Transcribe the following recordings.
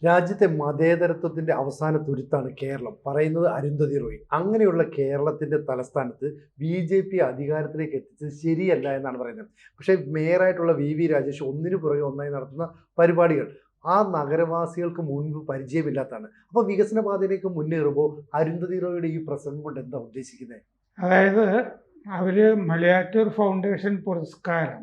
രാജ്യത്തെ മതേതരത്വത്തിന്റെ അവസാന തുരുത്താണ് കേരളം പറയുന്നത് അരുന്ധതി റോയ്. അങ്ങനെയുള്ള കേരളത്തിന്റെ തലസ്ഥാനത്ത് BJP അധികാരത്തിലേക്ക് എത്തിച്ചത് ശരിയല്ല എന്നാണ് പറയുന്നത്. പക്ഷേ മേയറായിട്ടുള്ള VV രാജേഷ് ഒന്നിനു പുറകെ ഒന്നായി നടത്തുന്ന പരിപാടികൾ ആ നഗരവാസികൾക്ക് മുൻപ് പരിചയമില്ലാത്തതാണ്. അപ്പോൾ വികസന പാതയിലേക്ക് മുന്നേറുമ്പോൾ അരുന്ധതി റോയുടെ ഈ പ്രസംഗം കൊണ്ട് എന്താ ഉദ്ദേശിക്കുന്നത്? അതായത് അവര് മലയാറ്റൂർ ഫൗണ്ടേഷൻ പുരസ്കാരം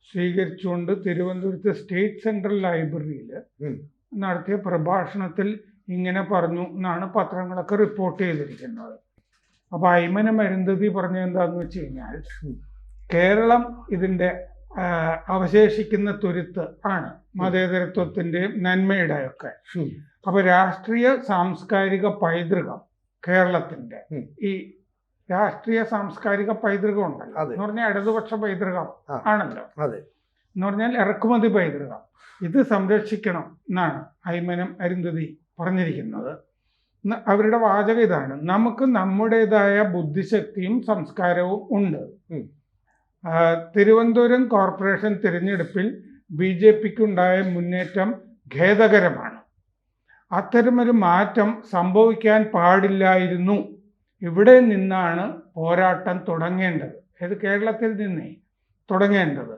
സ്വീകരിച്ചുകൊണ്ട് തിരുവനന്തപുരത്ത് സ്റ്റേറ്റ് സെൻട്രൽ ലൈബ്രറിയിൽ നടത്തിയ പ്രഭാഷണത്തിൽ ഇങ്ങനെ പറഞ്ഞു എന്നാണ് പത്രങ്ങളൊക്കെ റിപ്പോർട്ട് ചെയ്തിരിക്കുന്നത്. അപ്പോൾ അയ്മനം അരുന്ധതി പറഞ്ഞത് എന്താണെന്ന് വെച്ച് കഴിഞ്ഞാൽ, കേരളം ഇതിൻ്റെ അവശേഷിക്കുന്ന തുരുത്ത് ആണ്, മതേതരത്വത്തിൻ്റെയും നന്മയുടെ ഒക്കെ. അപ്പോൾ രാഷ്ട്രീയ സാംസ്കാരിക പൈതൃകം കേരളത്തിൻ്റെ ഈ രാഷ്ട്രീയ സാംസ്കാരിക പൈതൃകം ഉണ്ടല്ലോ എന്ന് പറഞ്ഞാൽ ഇടതുപക്ഷ പൈതൃകം ആണല്ലോ, എന്ന് പറഞ്ഞാൽ ഇറക്കുമതി പൈതൃകം, ഇത് സംരക്ഷിക്കണം എന്നാണ് അയ്മനം അരുന്ധതി പറഞ്ഞിരിക്കുന്നത്. അവരുടെ വാചകം ഇതാണ്: നമുക്ക് നമ്മുടേതായ ബുദ്ധിശക്തിയും സംസ്കാരവും ഉണ്ട്. തിരുവനന്തപുരം കോർപ്പറേഷൻ തിരഞ്ഞെടുപ്പിൽ BJPക്കുണ്ടായ മുന്നേറ്റം ഖേദകരമാണ്. അത്തരമൊരു മാറ്റം സംഭവിക്കാൻ പാടില്ലായിരുന്നു. ഇവിടെ നിന്നാണ് പോരാട്ടം തുടങ്ങേണ്ടത്. ഇത് കേരളത്തിൽ നിന്നേ തുടങ്ങേണ്ടത്.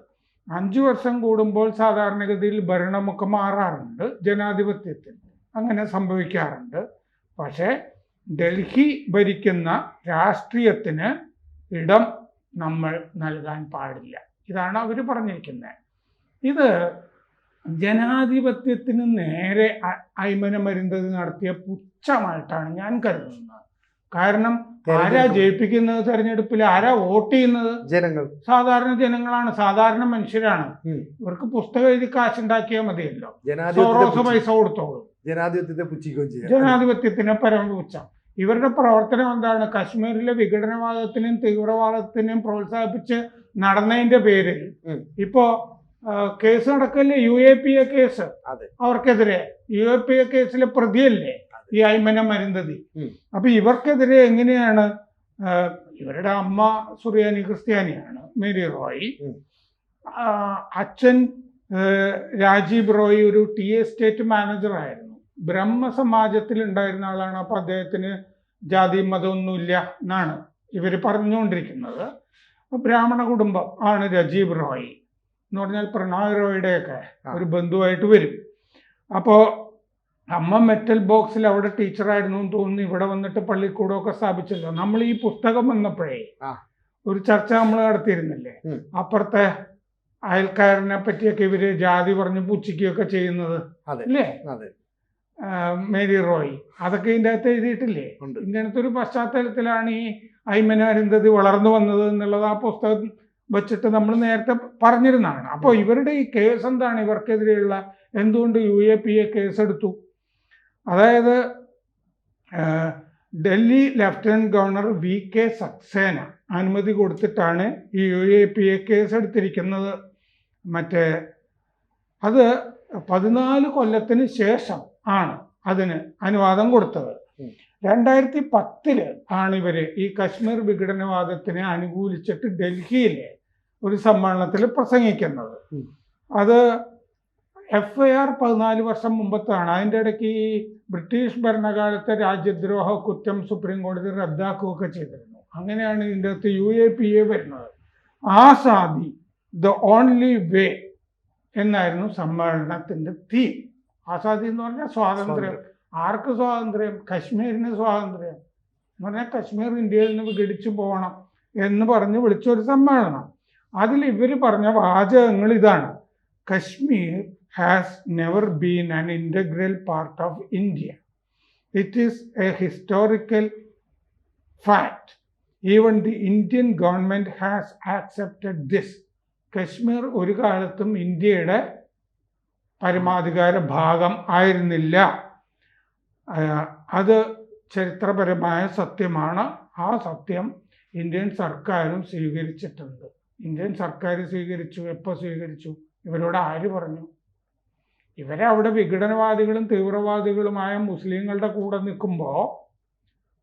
5 വർഷം കൂടുമ്പോൾ സാധാരണഗതിയിൽ ഭരണമൊക്കെ മാറാറുണ്ട്, ജനാധിപത്യത്തിൽ അങ്ങനെ സംഭവിക്കാറുണ്ട്. പക്ഷേ ഡൽഹി ഭരിക്കുന്ന രാഷ്ട്രീയത്തിന് ഇടം നമ്മൾ നൽകാൻ പാടില്ല. ഇതാണ് അവർ പറഞ്ഞിരിക്കുന്നത്. ഇത് ജനാധിപത്യത്തിന് നേരെ അയ്മനം അരുന്ധതി നടത്തിയ പുച്ഛമായിട്ടാണ് ഞാൻ കരുതുന്നത്. കാരണം ആരാ ജയിപ്പിക്കുന്നത് തെരഞ്ഞെടുപ്പിൽ? ആരാ വോട്ട് ചെയ്യുന്നത്? ജനങ്ങൾ, സാധാരണ ജനങ്ങളാണ്, സാധാരണ മനുഷ്യരാണ്. ഇവർക്ക് പുസ്തകം എഴുതി കാശുണ്ടാക്കിയാൽ മതിയല്ലോ, സോറോസ് പൈസ കൊടുത്തോളൂ. ജനാധിപത്യത്തിന് പരമപുച്ഛം. ഇവരുടെ പ്രവർത്തനം എന്താണ്? കശ്മീരിലെ വിഘടനവാദത്തിനും തീവ്രവാദത്തിനും പ്രോത്സാഹിപ്പിച്ച് നടന്നതിന്റെ പേരിൽ ഇപ്പോ കേസ് നടക്കല്ലേ, UAPA കേസ് അവർക്കെതിരെ. UAPA കേസിലെ പ്രതിയല്ലേ ഈ അയ്മനം അരുന്ധതി. അപ്പൊ ഇവർക്കെതിരെ എങ്ങനെയാണ്? ഇവരുടെ അമ്മ സുറിയാനി ക്രിസ്ത്യാനിയാണ്, മേരി റോയ്. അച്ഛൻ രാജീവ് റോയ് ഒരു ടി എസ്റ്റേറ്റ് മാനേജർ ആയിരുന്നു, ബ്രഹ്മസമാജത്തിൽ ഉണ്ടായിരുന്ന ആളാണ്. അപ്പൊ അദ്ദേഹത്തിന് ജാതി മതമൊന്നുമില്ല എന്നാണ് ഇവർ പറഞ്ഞുകൊണ്ടിരിക്കുന്നത്. ബ്രാഹ്മണ കുടുംബം ആണ് രാജീവ് റോയ് എന്ന് പറഞ്ഞാൽ പ്രണോയ് റോയുടെയൊക്കെ ഒരു ബന്ധുവായിട്ട് വരും. അപ്പോൾ അമ്മ മെറ്റൽ ബോക്സിൽ അവിടെ ടീച്ചറായിരുന്നു എന്ന് തോന്നുന്നു. ഇവിടെ വന്നിട്ട് പള്ളിക്കൂടമൊക്കെ സ്ഥാപിച്ചല്ലോ. നമ്മൾ ഈ പുസ്തകം വന്നപ്പോഴേ ഒരു ചർച്ച നമ്മൾ നടത്തിയിരുന്നില്ലേ, അപ്പുറത്തെ അയൽക്കാരനെ പറ്റിയൊക്കെ ഇവര് ജാതി പറഞ്ഞ് പുച്ഛിക്കുകയൊക്കെ ചെയ്യുന്നത് അല്ലേ, മേരി റോയ്. അതൊക്കെ ഇതിൻ്റെ അകത്ത് എഴുതിയിട്ടില്ലേ? ഇങ്ങനത്തെ ഒരു പശ്ചാത്തലത്തിലാണ് ഈ അയ്മനം അരുന്ധതി വളർന്നു വന്നത് എന്നുള്ളത് ആ പുസ്തകം വെച്ചിട്ട് നമ്മൾ നേരത്തെ പറഞ്ഞിരുന്നതാണ്. അപ്പോൾ ഇവരുടെ ഈ കേസ് എന്താണ്? ഇവർക്കെതിരെയുള്ള എന്തുകൊണ്ട് UAPA കേസെടുത്തു? അതായത് Delhi lieutenant governor VK Saxena അനുമതി കൊടുത്തിട്ടാണ് ഈ UAPA കേസെടുത്തിരിക്കുന്നത്. അത് 14 കൊല്ലത്തിന് ശേഷം ആണ് അതിന് അനുവാദം കൊടുത്തത്. 2010 ആണ് ഇവര് ഈ കശ്മീർ വിഘടനവാദത്തിനെ അനുകൂലിച്ചിട്ട് ഡൽഹിയിലെ ഒരു സമ്മേളനത്തിൽ പ്രസംഗിക്കുന്നത്. അത് FIR 14 വർഷം മുമ്പത്താണ്. അതിൻ്റെ ഇടയ്ക്ക് ഈ ബ്രിട്ടീഷ് ഭരണകാലത്തെ രാജ്യദ്രോഹ കുറ്റം സുപ്രീം കോടതി റദ്ദാക്കുകയൊക്കെ ചെയ്തിരുന്നു. അങ്ങനെയാണ് ഇതിൻ്റെ അകത്ത് UAPA വരുന്നത്. ആസാദി ദ ഓൺലി വേ എന്നായിരുന്നു സമ്മേളനത്തിൻ്റെ തീം. ആസാദി എന്ന് പറഞ്ഞാൽ സ്വാതന്ത്ര്യം. ആർക്ക് സ്വാതന്ത്ര്യം? കശ്മീരിന് സ്വാതന്ത്ര്യം എന്ന് പറഞ്ഞാൽ കശ്മീർ ഇന്ത്യയിൽ നിന്ന് വിഘടിച്ചു പോകണം എന്ന് പറഞ്ഞ് വിളിച്ചൊരു സമ്മേളനം. അതിൽ ഇവർ പറഞ്ഞ വാചകങ്ങൾ ഇതാണ്: Kashmir has never been an integral part of India. It is a historical fact. Even the Indian government has accepted this. Kashmir ഒരു കാലത്തും ഇന്ത്യയുടെ പരമാധികാര ഭാഗം ആയിരുന്നില്ല. അത് ചരിത്രപരമായ സത്യമാണ്. ആ സത്യം ഇന്ത്യൻ സർക്കാരും സ്വീകരിച്ചിട്ടുണ്ട്. ഇന്ത്യൻ സർക്കാർ സ്വീകരിച്ചു. എപ്പോൾ സ്വീകരിച്ചു? ഇവരോട് ആര് പറഞ്ഞു? ഇവരെ അവിടെ വിഘടനവാദികളും തീവ്രവാദികളുമായ മുസ്ലിങ്ങളുടെ കൂടെ നിൽക്കുമ്പോൾ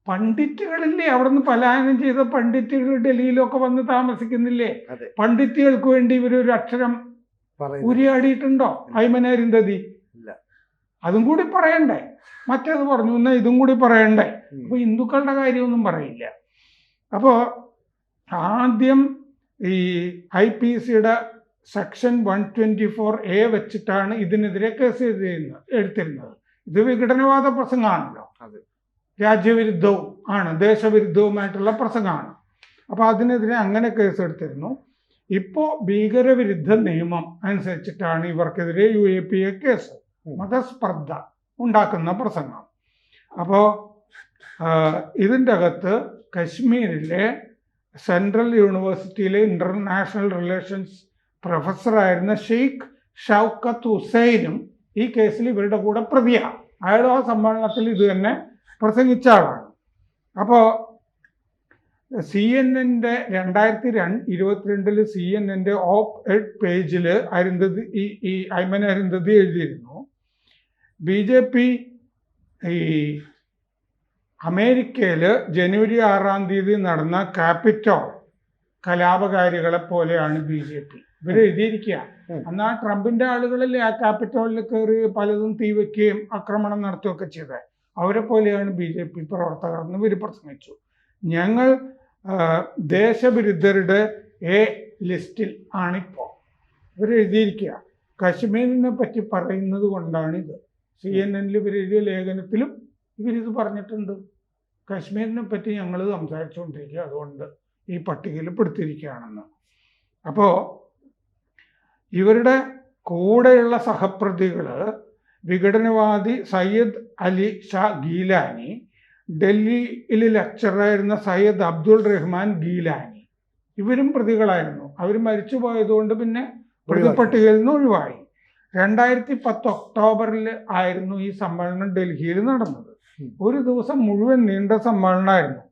പണ്ഡിറ്റുകളില്ലേ? അവിടെ നിന്ന് പലായനം ചെയ്ത പണ്ഡിറ്റുകൾ ഡൽഹിയിലൊക്കെ വന്ന് താമസിക്കുന്നില്ലേ? പണ്ഡിറ്റുകൾക്ക് വേണ്ടി ഇവരൊരു അക്ഷരം ഉരിയാടിയിട്ടുണ്ടോ അയ്മനം അരുന്ധതി? അതും കൂടി പറയണ്ടേ? മറ്റേത് പറഞ്ഞു എന്നാൽ ഇതും കൂടി പറയണ്ടേ? അപ്പോൾ ഹിന്ദുക്കളുടെ കാര്യമൊന്നും പറയില്ല. അപ്പോൾ ആദ്യം ഈ IPC സെക്ഷൻ 124A വെച്ചിട്ടാണ് ഇതിനെതിരെ കേസ് എടുത്തിരുന്നത്. ഇത് വിഘടനവാദ പ്രസംഗമാണല്ലോ, രാജ്യവിരുദ്ധവും ആണ്, ദേശവിരുദ്ധവുമായിട്ടുള്ള പ്രസംഗമാണ്. അപ്പോൾ അതിനെതിരെ അങ്ങനെ കേസ് എടുത്തിരുന്നു. ഇപ്പോൾ ഭീകരവിരുദ്ധ നിയമം അനുസരിച്ചിട്ടാണ് ഇവർക്കെതിരെ UAPA കേസ്, മതസ്പർദ്ധ ഉണ്ടാക്കുന്ന പ്രസംഗം. അപ്പോൾ ഇതിൻ്റെ അകത്ത് കശ്മീരിലെ സെൻട്രൽ യൂണിവേഴ്സിറ്റിയിലെ ഇൻ്റർനാഷണൽ റിലേഷൻസ് പ്രൊഫസറായിരുന്ന ഷെയ്ഖ് ഷൗക്കത്ത് ഹുസൈനും ഈ കേസിൽ ഇവരുടെ കൂടെ പ്രതിയാണ്. അയാൾ ആ സമ്മേളനത്തിൽ ഇത് തന്നെ പ്രസംഗിച്ച ആളാണ്. അപ്പോൾ CNN 2022 CNN op-ed പേജിൽ അയ്മൻ അരുന്ധതി എഴുതിയിരുന്നു, BJP ഈ അമേരിക്കയിൽ ജനുവരി 6 നടന്ന ക്യാപിറ്റോൾ കലാപകാരികളെ പോലെയാണ് BJP. ഇവർ എഴുതിയിരിക്കുക. എന്നാൽ ട്രംപിന്റെ ആളുകളല്ലേ ആ ക്യാപിറ്റോളിൽ കയറി പലതും തീവയ്ക്കുകയും ആക്രമണം നടത്തുകയൊക്കെ ചെയ്തത്. അവരെ പോലെയാണ് BJP പ്രവർത്തകർ എന്ന് ഇവർ പ്രസംഗിച്ചു. ഞങ്ങൾ ദേശവിരുദ്ധരുടെ ലിസ്റ്റിൽ ആണിപ്പോൾ ഇവർ എഴുതിയിരിക്കുക. കശ്മീരിനെ പറ്റി പറയുന്നത് കൊണ്ടാണിത്. CNN ഇവർ എഴുതിയ ലേഖനത്തിലും ഇവരിത് പറഞ്ഞിട്ടുണ്ട്. കശ്മീരിനെ പറ്റി ഞങ്ങൾ സംസാരിച്ചുകൊണ്ടിരിക്കുക, അതുകൊണ്ട് ഈ പട്ടികയിൽ പെടുത്തിയിരിക്കുകയാണെന്ന്. അപ്പോൾ ഇവരുടെ കൂടെയുള്ള സഹപ്രതികൾ വിഘടനവാദി സയ്യദ് അലി ഷാ ഗീലാനി, ഡൽഹിയിൽ ലെക്ചറായിരുന്ന സയ്യദ് അബ്ദുൾ റഹ്മാൻ ഗീലാനി, ഇവരും പ്രതികളായിരുന്നു. അവർ മരിച്ചു പോയതുകൊണ്ട് പിന്നെ പ്രതിപട്ടികയിൽ നിന്ന് ഒഴിവായി. 2010 ഒക്ടോബറിൽ ആയിരുന്നു ഈ സമ്മേളനം ഡൽഹിയിൽ നടന്നത്. ഒരു ദിവസം മുഴുവൻ നീണ്ട സമ്മേളനമായിരുന്നു.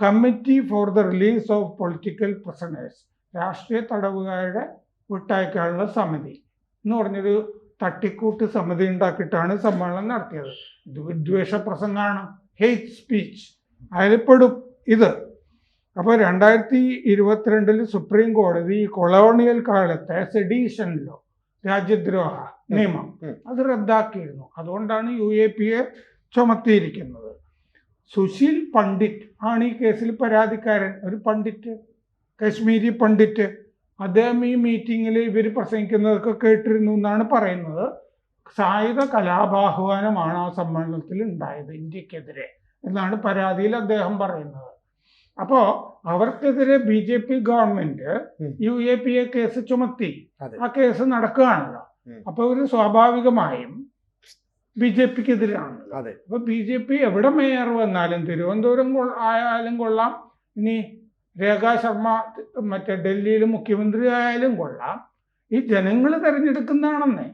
Committee for the release of political prisoners, രാഷ്ട്രീയ തടവുകാരുടെ വിട്ടയക്കാനുള്ള സമിതി എന്ന് പറഞ്ഞൊരു തട്ടിക്കൂട്ട് സമിതി ഉണ്ടാക്കിയിട്ടാണ് സമ്മേളനം നടത്തിയത്. ഇത് വിദ്വേഷ പ്രസംഗമാണ്, ഹെയ്റ്റ് സ്പീച്ച്, അതിൽപ്പെടും ഇത്. അപ്പോൾ 2022 സുപ്രീം കോടതി ഈ കൊളോണിയൽ കാലത്തെ സെഡീഷൻ ലോ, രാജ്യദ്രോഹ നിയമം, അത് റദ്ദാക്കിയിരുന്നു. അതുകൊണ്ടാണ് UAPA ചുമത്തിയിരിക്കുന്നത്. സുശീൽ പണ്ഡിറ്റ് ആണ് ഈ കേസിൽ പരാതിക്കാരൻ, ഒരു പണ്ഡിറ്റ്, കശ്മീരി പണ്ഡിറ്റ്. അദ്ദേഹം ഈ മീറ്റിങ്ങിൽ ഇവർ പ്രസംഗിക്കുന്നതൊക്കെ കേട്ടിരുന്നു എന്നാണ് പറയുന്നത്. സായുധ കലാപാഹ്വാനമാണ് ആ സമ്മേളനത്തിൽ ഉണ്ടായത് ഇന്ത്യക്കെതിരെ എന്നാണ് പരാതിയിൽ അദ്ദേഹം പറയുന്നത്. അപ്പോൾ അവർക്കെതിരെ BJP ഗവൺമെന്റ് UAPA കേസ് ചുമത്തി. ആ കേസ് നടക്കുകയാണല്ലോ. അപ്പോൾ ഇവർ സ്വാഭാവികമായും BJPക്കെതിരാണ്. അപ്പൊ BJP എവിടെ മേയർ വന്നാലും, തിരുവനന്തപുരം ആയാലും കൊള്ളാം, ഇനി രേഖാ ശർമ്മ മറ്റേ ഡൽഹിയിൽ മുഖ്യമന്ത്രി ആയാലും കൊള്ളാം, ഈ ജനങ്ങൾ തെരഞ്ഞെടുക്കുന്നതാണെന്നേ.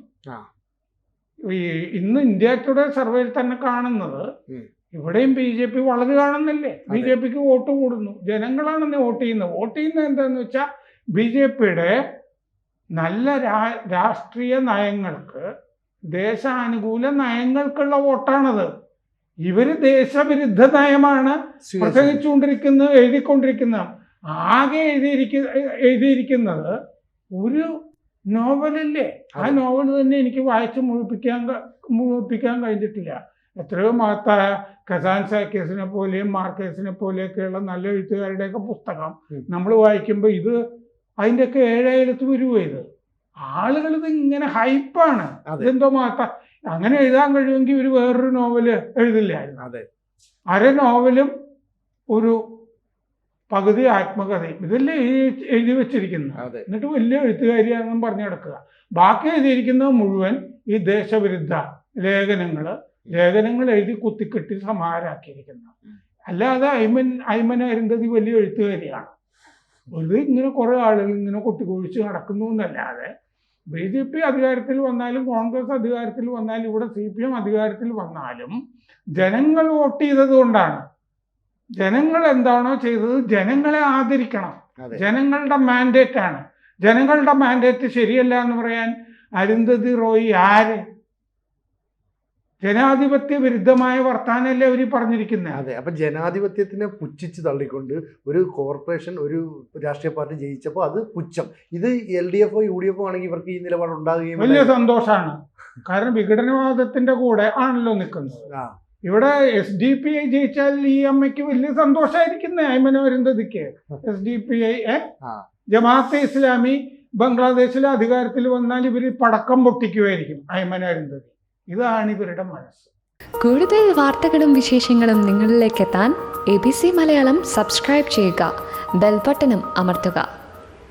ഇന്ന് ഇന്ത്യ ടുഡേ സർവേയിൽ തന്നെ കാണുന്നത് ഇവിടെയും BJP വളരെ കാണുന്നില്ലേ? BJPക്ക് വോട്ട് കൂടുന്നു, ജനങ്ങളാണെന്ന് വോട്ട് ചെയ്യുന്നത്. വോട്ട് ചെയ്യുന്നത് എന്താന്ന് വെച്ചാൽ BJPയുടെ നല്ല രാഷ്ട്രീയ നയങ്ങൾക്ക്, ദേശാനുകൂല നയങ്ങൾക്കുള്ള വോട്ടാണത്. ഇവര് ദേശവിരുദ്ധ നയമാണ് പ്രസംഗിച്ചുകൊണ്ടിരിക്കുന്നത്, എഴുതിക്കൊണ്ടിരിക്കുന്നത്. ആകെ എഴുതിയിരിക്കുന്നത് ഒരു നോവലല്ലേ. ആ നോവൽ തന്നെ എനിക്ക് വായിച്ച് മുഴുപ്പിക്കാൻ കഴിഞ്ഞിട്ടില്ല. എത്രയോ മഹത്തായ ഖസാൻസ കേസിനെ പോലെയും മാർക്കേസിനെ പോലെയൊക്കെയുള്ള നല്ല എഴുത്തുകാരുടെയൊക്കെ പുസ്തകം നമ്മൾ വായിക്കുമ്പോൾ ഇത് അതിൻ്റെയൊക്കെ 7 വരുമോ? ഇത് ആളുകൾ ഇത് ഇങ്ങനെ ഹൈപ്പാണ്, ഇതെന്തോ മാത്രം അങ്ങനെ എഴുതാൻ കഴിയുമെങ്കിൽ ഒരു വേറൊരു നോവല് എഴുതില്ലായിരുന്നു. അര നോവലും ഒരു പകുതി ആത്മകഥയും ഇതല്ലേ എഴുതി വെച്ചിരിക്കുന്നത്. എന്നിട്ട് വലിയ എഴുത്തുകാരിയാണെന്നും പറഞ്ഞു കിടക്കുക. ബാക്കി എഴുതിയിരിക്കുന്നത് മുഴുവൻ ഈ ദേശവിരുദ്ധ ലേഖനങ്ങൾ എഴുതി കുത്തിക്കെട്ടി സമാരാക്കിയിരിക്കുന്നു. അല്ലാതെ അയ്മൻ അരുന്ധതി വലിയ എഴുത്തുകാരിയാണ്. ഇത് ഇങ്ങനെ കുറെ ആളുകൾ ഇങ്ങനെ കൊട്ടിക്കൊഴിച്ച് നടക്കുന്നു എന്നല്ലാതെ BJP അധികാരത്തിൽ വന്നാലും, കോൺഗ്രസ് അധികാരത്തിൽ വന്നാലും, ഇവിടെ CPM അധികാരത്തിൽ വന്നാലും ജനങ്ങൾ വോട്ട് ചെയ്തത് കൊണ്ടാണ്. ജനങ്ങൾ എന്താണോ ചെയ്തത് ജനങ്ങളെ ആദരിക്കണം. ജനങ്ങളുടെ മാൻഡേറ്റ് ആണ്. ജനങ്ങളുടെ മാൻഡേറ്റ് ശരിയല്ല എന്ന് പറയാൻ അരുന്ധതി റോയ് ആര്? ജനാധിപത്യ വിരുദ്ധമായ വർത്താനല്ലേ അവർ പറഞ്ഞിരിക്കുന്നത്. അപ്പൊ ജനാധിപത്യത്തിനെ പുച്ഛിച്ച് തള്ളിക്കൊണ്ട് ഒരു കോർപ്പറേഷൻ, ഒരു രാഷ്ട്രീയ പാർട്ടി ജയിച്ചപ്പോൾ അത് പുച്ഛം. ഇത് LDF UDF ആണെങ്കിൽ ഇവർക്ക് ഈ നിലപാട് ഉണ്ടാകുകയും വലിയ സന്തോഷമാണ്. കാരണം വിഘടനവാദത്തിന്റെ കൂടെ ആണല്ലോ നിൽക്കുന്നത്. ആ ഇവിടെ SDPI ജയിച്ചാൽ ഈ അമ്മയ്ക്ക് വലിയ സന്തോഷമായിരിക്കുന്നേ, അയ്മന അരുന്ധതിക്ക്. SDPI ആ ജമാഅത്തെ ഇസ്ലാമി ബംഗ്ലാദേശിലെ അധികാരത്തിൽ വന്നാൽ ഇവർ പടക്കം പൊട്ടിക്കുമായിരിക്കും അയ്മന അരുന്ധതി. ഇതാണ് ഇവരുടെ മനസ്സ്. കൂടുതൽ വാർത്തകളും വിശേഷങ്ങളും നിങ്ങളിലേക്ക് എത്താൻ ABC മലയാളം സബ്സ്ക്രൈബ് ചെയ്യുക, ബെൽ ബട്ടണും അമർത്തുക.